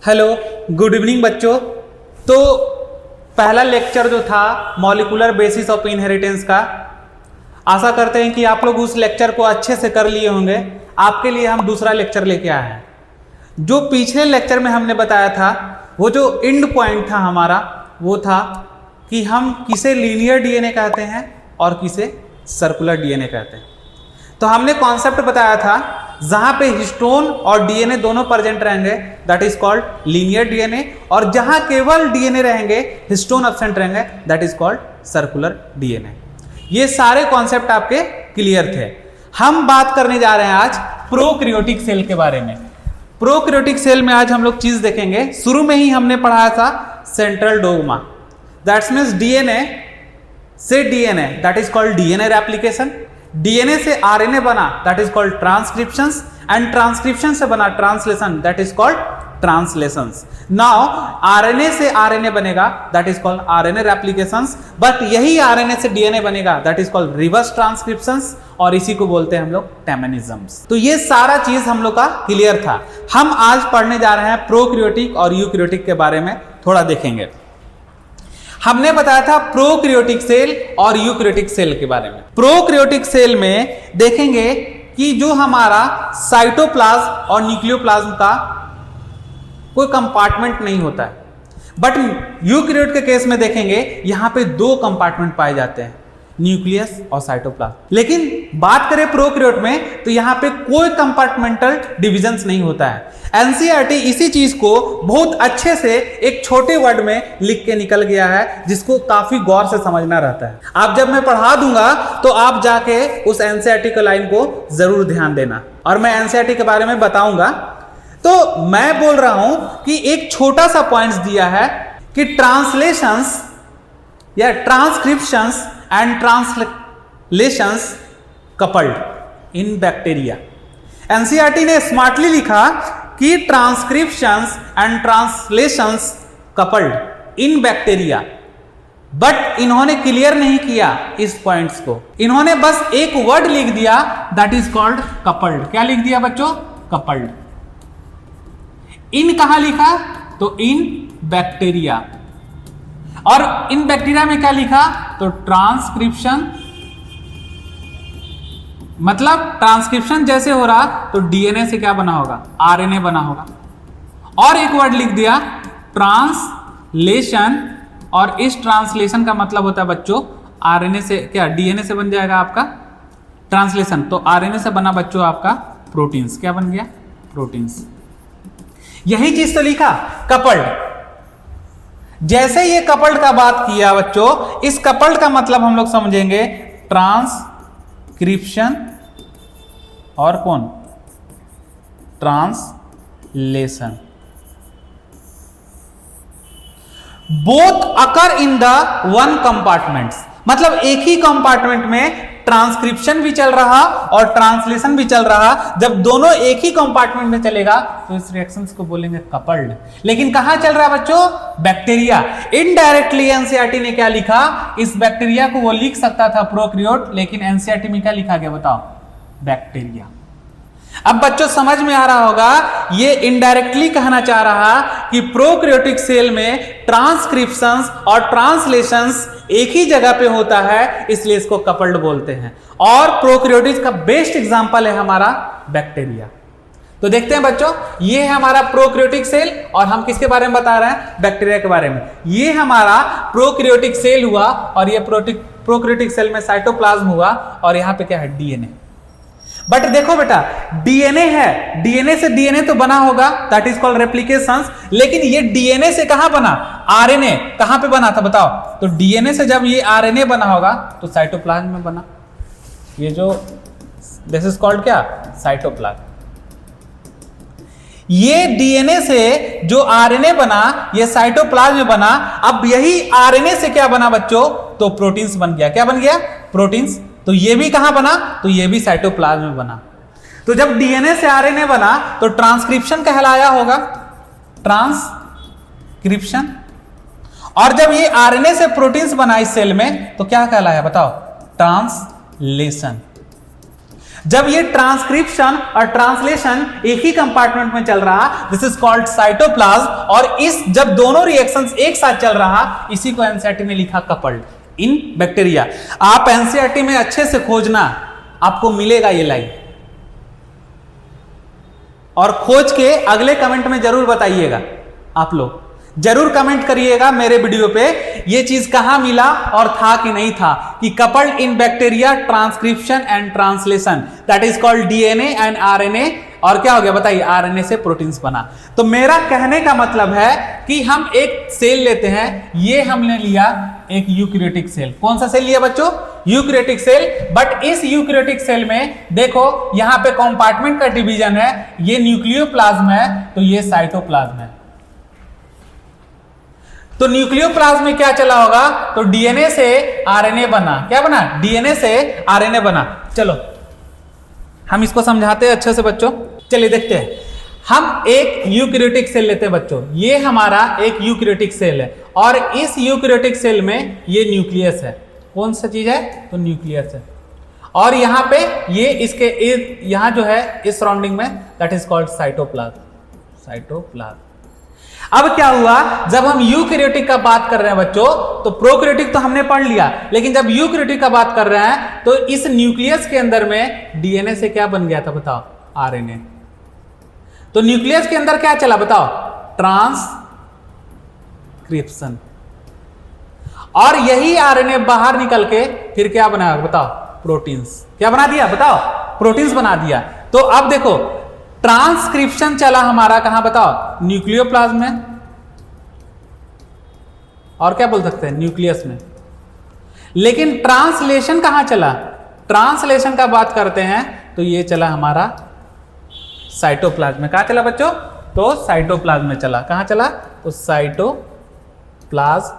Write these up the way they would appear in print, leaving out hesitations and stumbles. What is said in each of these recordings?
Hello, good evening बच्चों। तो पहला लेक्चर जो था मॉलिक्यूलर बेसिस ऑफ इनहेरिटेंस का, आशा करते हैं कि आप लोग उस लेक्चर को अच्छे से कर लिए होंगे। आपके लिए हम दूसरा लेक्चर लेके आए हैं। जो पिछले लेक्चर में हमने बताया था, वो जो एंड पॉइंट था हमारा, वो था कि हम किसे लीनियर डीएनए कहते हैं और किसे सर्कुलर डीएनए कहते हैं। तो हमने कॉन्सेप्ट बताया था, जहां पे हिस्टोन और डीएनए दोनों प्रेजेंट रहेंगे that is called linear DNA, और जहां केवल डीएनए रहेंगे, हिस्टोन एब्सेंट रहेंगे, that is called circular DNA. ये सारे कॉन्सेप्ट आपके क्लियर थे। हम बात करने जा रहे हैं आज प्रोकैरियोटिक सेल के बारे में। प्रोकैरियोटिक सेल में आज हम लोग चीज देखेंगे। शुरू में ही हमने पढ़ाया था central dogma, that's means DNA से DNA, that is called DNA replication. DNA से आरएनए बना, that is called transcriptions, and transcription से बना translation, that is called translations. Now RNA से आरएनए बनेगा, that is called RNA replications, but यही RNA से DNA बनेगा, that is called reverse transcriptions, और इसी को बोलते हैं हम लोग टेमेनिज्म्स। तो ये सारा चीज हम लोग का क्लियर था। हम आज पढ़ने जा रहे हैं प्रोकैरियोटिक और यूकैरियोटिक के बारे में थोड़ा देखेंगे। हमने बताया था प्रोकैरियोटिक सेल और यूकैरियोटिक सेल के बारे में। प्रोकैरियोटिक सेल में देखेंगे कि जो हमारा साइटोप्लाज्म और न्यूक्लियोप्लाज्म का कोई कंपार्टमेंट नहीं होता है, बट यूकैरियोट के केस में देखेंगे यहां पे दो कंपार्टमेंट पाए जाते हैं, न्यूक्लियस और साइटोप्लाज्म। लेकिन बात करें प्रोकैरियोट में, तो यहां पे कोई कंपार्टमेंटल डिविजन्स नहीं होता है। एनसीईआरटी इसी चीज को बहुत अच्छे से एक छोटे वर्ड में लिख के निकल गया है, जिसको काफी गौर से समझना रहता है। आप जब मैं पढ़ा दूंगा तो आप जाके उस एनसीईआरटी के लाइन को जरूर ध्यान देना, और मैं एनसीईआरटी के बारे में बताऊंगा। तो मैं बोल रहा हूं कि एक छोटा सा पॉइंट्स दिया है कि ट्रांसलेशंस या transcriptions and translations coupled in bacteria. NCERT ने स्मार्टली लिखा कि transcriptions and translations coupled in bacteria, but इन्होंने क्लियर नहीं किया इस पॉइंट्स को। इन्होंने बस एक वर्ड लिख दिया, दैट इज कॉल्ड कपल्ड। क्या लिख दिया बच्चों? कपल्ड। इन कहां लिखा? तो इन बैक्टीरिया। और इन बैक्टीरिया में क्या लिखा? तो ट्रांसक्रिप्शन, मतलब ट्रांसक्रिप्शन जैसे हो रहा तो डीएनए से क्या बना होगा? आरएनए बना होगा। और एक वर्ड लिख दिया ट्रांसलेशन, और इस ट्रांसलेशन का मतलब होता है बच्चों आरएनए से क्या डीएनए से बन जाएगा आपका ट्रांसलेशन। तो आरएनए से बना बच्चों आपका प्रोटीन्स। क्या बन गया? प्रोटीन्स। यही चीज तो लिखा कपल्ड। जैसे ये कपल्ड का बात किया बच्चों, इस कपल्ड का मतलब हम लोग समझेंगे ट्रांसक्रिप्शन और कौन? Translation. Both occur in the one compartments, मतलब एक ही कंपार्टमेंट में ट्रांसक्रिप्शन भी चल रहा और ट्रांसलेशन भी चल रहा। जब दोनों एक ही कंपार्टमेंट में चलेगा तो इस रिएक्शंस को बोलेंगे कपल्ड। लेकिन कहां चल रहा है बच्चों? बैक्टीरिया। इनडायरेक्टली एनसीईआरटी ने क्या लिखा? इस बैक्टीरिया को वो लिख सकता था प्रोकैरियोट, लेकिन एनसीईआरटी में क्या लिखा गया बताओ? बैक्टीरिया। अब बच्चों समझ में आ रहा होगा, ये इनडायरेक्टली कहना चाह रहा कि प्रोकैरियोटिक सेल में ट्रांसक्रिप्शंस और ट्रांसलेशंस एक ही जगह पे होता है, इसलिए इसको कपल्ड बोलते हैं। और प्रोकैरियोटिक का बेस्ट एग्जांपल है हमारा बैक्टीरिया। तो देखते हैं बच्चों, ये है हमारा प्रोकैरियोटिक सेल, और हम किसके बारे में बता रहे हैं? बैक्टीरिया के बारे में। ये हमारा प्रोकैरियोटिक सेल हुआ, और ये प्रोकैरियोटिक सेल में साइटोप्लाज्म हुआ, और यहां पे क्या है? डीएनए। बट देखो बेटा, डीएनए है, डीएनए से डीएनए तो बना होगा, दैट इज कॉल्ड रेप्लिकेशंस। लेकिन ये डीएनए से कहां बना? आरएनए। कहां पे बना था बताओ? तो डीएनए से जब ये आरएनए बना होगा तो साइटोप्लाज्म में बना। ये जो दिस इज कॉल्ड क्या? साइटोप्लाज्म। ये डीएनए से जो आरएनए बना, ये साइटोप्लाज्म में बना। अब यही आरएनए से क्या बना बच्चों? तो प्रोटीन्स बन गया। क्या बन गया? प्रोटीन्स। तो ये भी कहां बना? तो ये भी साइटोप्लाज्म में बना। तो जब डीएनए से आरएनए बना तो ट्रांसक्रिप्शन कहलाया होगा, ट्रांसक्रिप्शन। और जब ये आरएनए से प्रोटीन्स बना इस सेल में तो क्या कहलाया बताओ? ट्रांसलेशन। जब ये ट्रांसक्रिप्शन और ट्रांसलेशन एक ही कंपार्टमेंट में चल रहा, दिस इज कॉल्ड साइटोप्लाज्म। और इस जब दोनों रिएक्शंस एक साथ चल रहा, इसी को एनसीईआरटी ने लिखा कपल्ड इन बैक्टीरिया। आप एनसीईआरटी में अच्छे से खोजना, आपको मिलेगा ये लाइन, और खोज के अगले कमेंट में जरूर बताइएगा। आप लोग जरूर कमेंट करिएगा मेरे वीडियो पे, ये चीज कहां मिला और था कि नहीं था, कि coupled in bacteria transcription and translation, that is called DNA and RNA. और क्या हो गया बताइए, आरएनए से प्रोटीन्स बना। तो मेरा कहने का मतलब है कि हम एक सेल लेते हैं, ये हमने लिया एक यूकैरियोटिक सेल। कौन सा सेल लिया बच्चों? Eukaryotic cell. बट इस यूकैरियोटिक सेल में देखो यहां पे कंपार्टमेंट का डिवीजन है, ये न्यूक्लियोप्लाज्म है तो ये साइटोप्लाज्म है। तो न्यूक्लियोप्लाज्म में क्या चला होगा, तो डीएनए से आरएनए बना। क्या बना? डीएनए से आरएनए बना। चलो हम इसको समझाते हैं अच्छे से बच्चों। चलिए देखते हैं। हम एक यूकैरियोटिक सेल लेते हैं बच्चों, ये हमारा एक यूकैरियोटिक सेल है, और इस यूकैरियोटिक सेल में ये न्यूक्लियस है। कौन सा चीज है? तो न्यूक्लियस है। और यहां पे ये इसके यहां जो है इस सराउंडिंग में, that is called cytoplasm. Cytoplasm. अब क्या हुआ, जब हम यूकैरियोटिक का बात कर रहे हैं बच्चों, तो प्रोकैरियोटिक तो हमने पढ़ लिया, लेकिन जब यूकैरियोटिक का बात कर रहे हैं तो इस न्यूक्लियस के अंदर में डीएनए से क्या बन गया था बताओ? आरएनए। तो न्यूक्लियस के अंदर क्या चला बताओ? ट्रांसक्रिप्शन। और यही आरएनए बाहर निकल के फिर क्या बनाया बताओ? प्रोटीन्स। क्या बना दिया बताओ? प्रोटीन्स बना दिया। तो अब देखो ट्रांसक्रिप्शन चला हमारा कहां बताओ? न्यूक्लियोप्लाज्म में। और क्या बोल सकते हैं? न्यूक्लियस में। लेकिन ट्रांसलेशन कहां चला? ट्रांसलेशन का बात करते हैं तो ये चला हमारा साइटोप्लाज्म में। कहां चला बच्चों? तो साइटोप्लाज्म में चला। कहां चला? तो साइटोप्लाज्म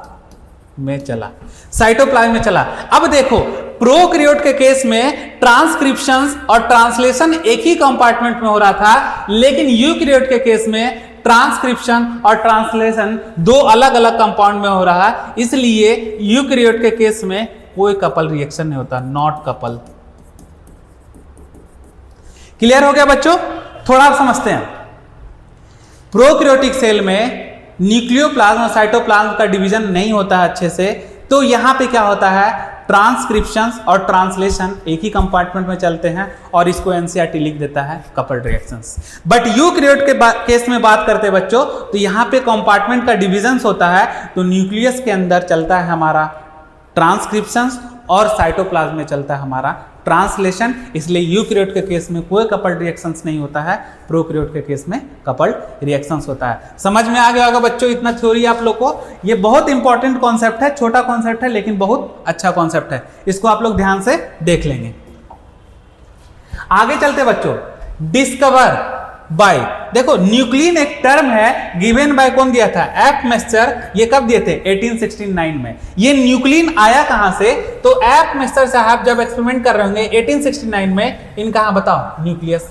में चला। साइटोप्लाज्म में चला। अब देखो प्रोकैरियोट के केस में ट्रांसक्रिप्शन और ट्रांसलेशन एक ही कंपार्टमेंट में हो रहा था, लेकिन यूकैरियोट के केस में ट्रांसक्रिप्शन और ट्रांसलेशन दो अलग अलग कंपाउंड में हो रहा है, इसलिए यूकैरियोट के केस में कोई कपल रिएक्शन नहीं होता, नॉट कपल। क्लियर हो गया बच्चों? थोड़ा आप समझते हैं। प्रोकैरियोटिक सेल में न्यूक्लियोप्लाज्म और साइटोप्लाज्म का डिवीजन नहीं होता है अच्छे से, तो यहां पे क्या होता है? ट्रांसक्रिप्शन और ट्रांसलेशन एक ही कंपार्टमेंट में चलते हैं, और इसको एनसीईआरटी लिख देता है कपल्ड रिएक्शंस। बट यूकैरियोट के केस में बात करते हैं बच्चों, तो यहां पे कंपार्टमेंट का डिवीजन होता है, तो न्यूक्लियस के अंदर चलता है हमारा ट्रांसक्रिप्शन और साइटोप्लाज्म में चलता है हमारा ट्रांसलेशन। इसलिए यूकैरियोट के केस में कोई कपल्ड रिएक्शंस नहीं होता है, प्रोकैरियोट के केस में कपल्ड रिएक्शंस होता है। समझ में आ गया होगा बच्चों इतना थ्योरी आप लोग को? ये बहुत इंपॉर्टेंट कॉन्सेप्ट है, छोटा कॉन्सेप्ट है लेकिन बहुत अच्छा कॉन्सेप्ट है, इसको आप लोग ध्यान से देख लेंगे। आगे चलते बच्चों। डिस्कवर बाय, देखो न्यूक्लिन एक टर्म है गिवन बाय, कौन दिया था? एफ मेस्चर। ये कब दिए थे? 1869 में। ये न्यूक्लिन आया कहां से? तो एफ मेस्चर साहब जब एक्सपेरिमेंट कर रहे होंगे 1869 में, इन कहां बताओ? Nucleus.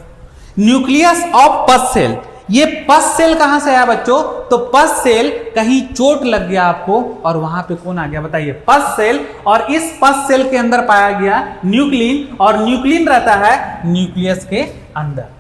Nucleus of pus cell. ये पस सेल कहां से आया बच्चों? तो पस सेल, कहीं चोट लग गया आपको और वहां पे कौन आ गया बताइए? पस सेल। और इस पस सेल के अंदर पाया गया न्यूक्लिन, और न्यूक्लिन रहता है न्यूक्लियस के अंदर।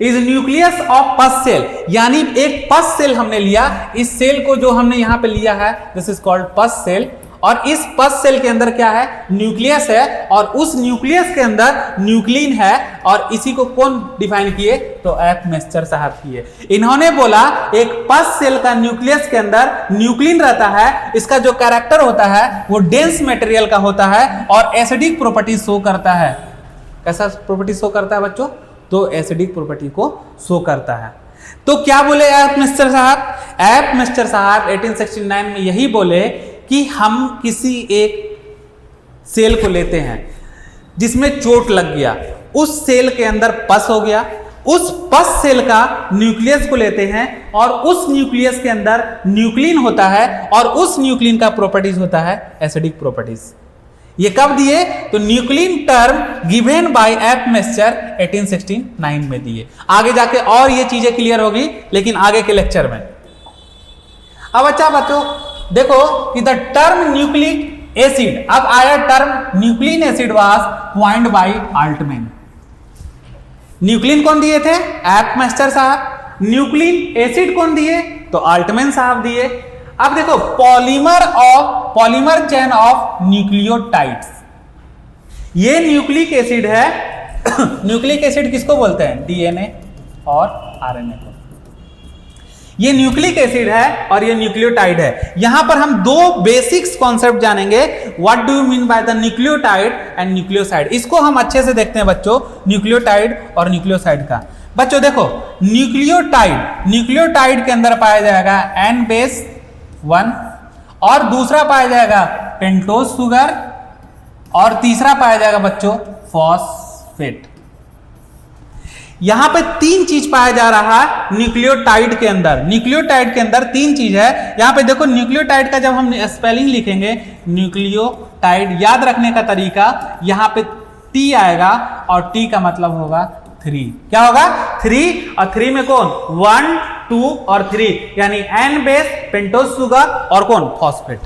Is nucleus of pus cell, यानी एक पस सेल हमने लिया, इस सेल को जो हमने यहां पे लिया है दिस इज कॉल्ड पस सेल, और इस पस सेल के अंदर क्या है? न्यूक्लियस है, और उस न्यूक्लियस के अंदर न्यूक्लिन है, और इसी को कौन डिफाइन किए? तो एफ मेस्चर साहब किए। इन्होंने बोला एक पस सेल का न्यूक्लियस के अंदर न्यूक्लिन रहता है, इसका जो कैरेक्टर होता है वो डेंस मटेरियल का होता है और एसिडिक प्रॉपर्टी शो करता है। कैसा प्रॉपर्टी शो करता है बच्चों? तो एसिडिक प्रॉपर्टी को शो करता है। तो क्या बोले एफ मेस्चर साहब? एफ मेस्चर साहब 1869 में यही बोले कि हम किसी एक सेल को लेते हैं जिसमें चोट लग गया, उस सेल के अंदर पस हो गया, उस पस सेल का न्यूक्लियस को लेते हैं, और उस न्यूक्लियस के अंदर न्यूक्लिन होता है, और उस न्यूक्लिन का प्रॉपर्टीज होता है एसिडिक प्रॉपर्टीज। ये कब दिए? तो nuclein term given by F Miescher 1869 में दिए। आगे जाके और ये चीजें क्लियर होगी, लेकिन आगे के लेक्चर में। अब अच्छा बच्चों देखो कि द टर्म न्यूक्लिक एसिड, अब आया term nuclein acid was coined by Altmann. Nuclein कौन दिए थे? एपमेस्टर साहब। न्यूक्लिन एसिड कौन दिए? तो अल्टमैन साहब दिए। अब देखो पॉलीमर चेन ऑफ न्यूक्लियोटाइड्स, ये न्यूक्लिक एसिड है। न्यूक्लिक एसिड किसको बोलते हैं? डीएनए और आरएनए को। ये न्यूक्लिक एसिड है और ये न्यूक्लियोटाइड है। यहां पर हम दो बेसिक्स कॉन्सेप्ट जानेंगे, what do you mean by the nucleotide and nucleoside. इसको हम अच्छे से देखते हैं बच्चों, न्यूक्लियोटाइड और न्यूक्लियोसाइड का। बच्चों देखो, न्यूक्लियोटाइड के अंदर पाया जाएगा एन बेस 1 और दूसरा पाया जाएगा पेंटोज शुगर और तीसरा पाया जाएगा बच्चों फॉस्फेट। यहां पे तीन चीज पाया जा रहा है न्यूक्लियोटाइड के अंदर। न्यूक्लियोटाइड के अंदर तीन चीज है। यहां पे देखो न्यूक्लियोटाइड का जब हम स्पेलिंग लिखेंगे, न्यूक्लियोटाइड, याद रखने का तरीका, यहां पे टी आएगा और टी का मतलब होगा 3। क्या होगा? 3। और 3 में कौन? 1, 2 और 3, यानी एन बेस, पेंटोज शुगर और कौन? फॉस्फेट।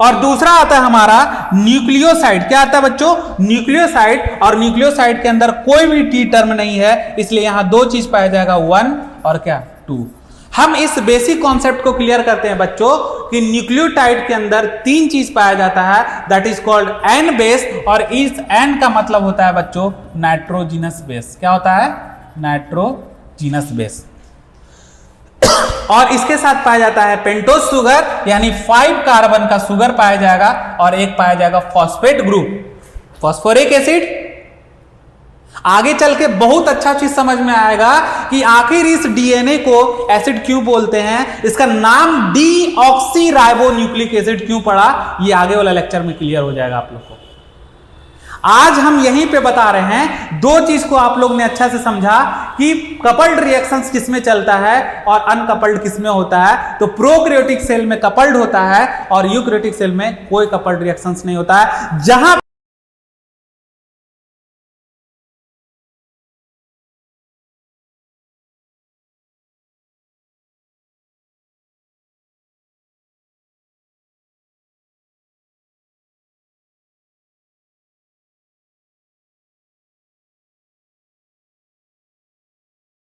और दूसरा आता है हमारा न्यूक्लियोसाइड। क्या आता है बच्चों? न्यूक्लियोसाइड। और न्यूक्लियोसाइड के अंदर कोई भी टी टर्म नहीं है, इसलिए यहां दो चीज पाया जाएगा, 1 और क्या? 2। हम इस बेसिक कॉन्सेप्ट को क्लियर करते हैं बच्चों कि न्यूक्लियोटाइड के अंदर तीन चीज पाया जाता है, that is called an base. और इस एन का मतलब होता है बच्चों नाइट्रोजिनस बेस। क्या होता है? Nitrogenous base. और इसके साथ पाया जाता है पेंटोज शुगर, यानी 5 कार्बन का शुगर पाया जाएगा और एक पाया जाएगा फॉस्फेट ग्रुप, फॉस्फोरिक एसिड। आगे चल के बहुत अच्छा चीज समझ में आएगा कि आखिर इस डीएनए को एसिड क्यों बोलते हैं, इसका नाम डीऑक्सीराइबोन्यूक्लिक एसिड क्यों पड़ा, ये आगे वाला लेक्चर में क्लियर हो जाएगा आप लोग को। आज हम यहीं पे बता रहे हैं, दो चीज को आप लोग ने अच्छा से समझा कि कपल्ड रिएक्शंस किसमें चलता है और अनकपल्ड किसमें होता है। तो प्रोकैरियोटिक सेल में कपल्ड होता है और यूकैरियोटिक सेल में कोई कपल्ड रिएक्शंस नहीं होता है। जहां